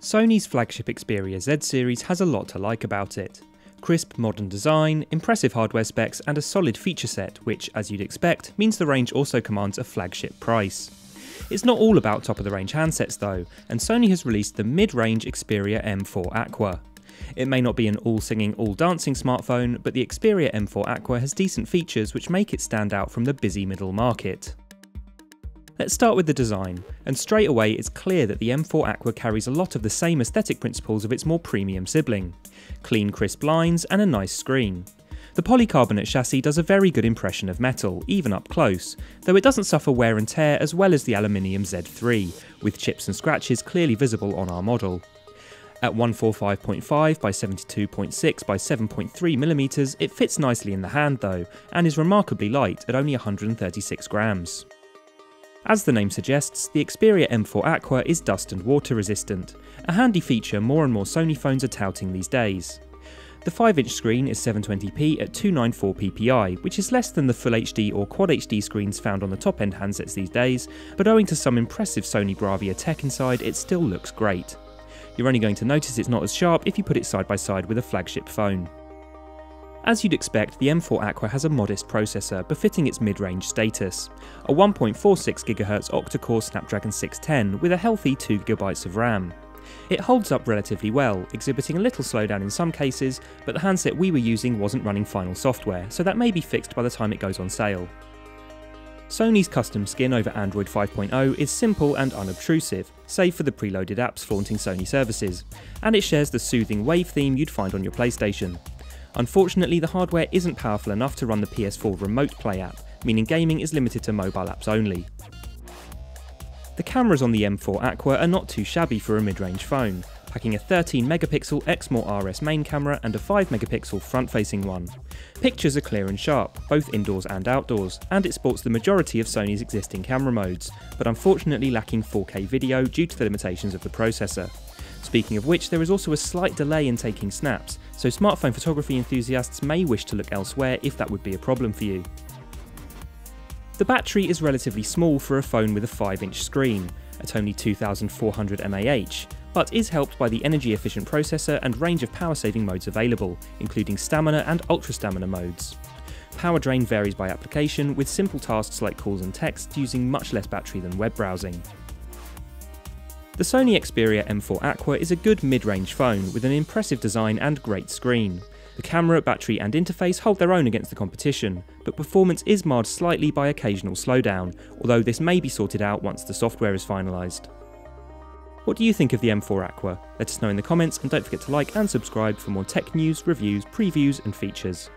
Sony's flagship Xperia Z series has a lot to like about it. Crisp modern design, impressive hardware specs and a solid feature set which, as you'd expect, means the range also commands a flagship price. It's not all about top of the range handsets though, and Sony has released the mid-range Xperia M4 Aqua. It may not be an all-singing, all-dancing smartphone, but the Xperia M4 Aqua has decent features which make it stand out from the busy middle market. Let's start with the design, and straight away it's clear that the M4 Aqua carries a lot of the same aesthetic principles of its more premium sibling. Clean crisp lines and a nice screen. The polycarbonate chassis does a very good impression of metal, even up close, though it doesn't suffer wear and tear as well as the aluminium Z3, with chips and scratches clearly visible on our model. At 145.5 by 72.6 by 7.3mm, it fits nicely in the hand though, and is remarkably light at only 136 grams. As the name suggests, the Xperia M4 Aqua is dust and water resistant, a handy feature more and more Sony phones are touting these days. The 5-inch screen is 720p at 294 ppi, which is less than the Full HD or Quad HD screens found on the top-end handsets these days, but owing to some impressive Sony Bravia tech inside, it still looks great. You're only going to notice it's not as sharp if you put it side by side with a flagship phone. As you'd expect, the M4 Aqua has a modest processor befitting its mid-range status, a 1.46 GHz octa-core Snapdragon 610 with a healthy 2GB of RAM. It holds up relatively well, exhibiting a little slowdown in some cases, but the handset we were using wasn't running final software, so that may be fixed by the time it goes on sale. Sony's custom skin over Android 5.0 is simple and unobtrusive, save for the preloaded apps flaunting Sony services, and it shares the soothing wave theme you'd find on your PlayStation. Unfortunately, the hardware isn't powerful enough to run the PS4 Remote Play app, meaning gaming is limited to mobile apps only. The cameras on the M4 Aqua are not too shabby for a mid-range phone, packing a 13-megapixel Exmor RS main camera and a 5-megapixel front-facing one. Pictures are clear and sharp, both indoors and outdoors, and it sports the majority of Sony's existing camera modes, but unfortunately lacking 4K video due to the limitations of the processor. Speaking of which, there is also a slight delay in taking snaps, so smartphone photography enthusiasts may wish to look elsewhere if that would be a problem for you. The battery is relatively small for a phone with a 5-inch screen, at only 2400 mAh, but is helped by the energy-efficient processor and range of power-saving modes available, including stamina and ultra-stamina modes. Power drain varies by application, with simple tasks like calls and texts using much less battery than web browsing. The Sony Xperia M4 Aqua is a good mid-range phone with an impressive design and great screen. The camera, battery and interface hold their own against the competition, but performance is marred slightly by occasional slowdown, although this may be sorted out once the software is finalised. What do you think of the M4 Aqua? Let us know in the comments and don't forget to like and subscribe for more tech news, reviews, previews and features.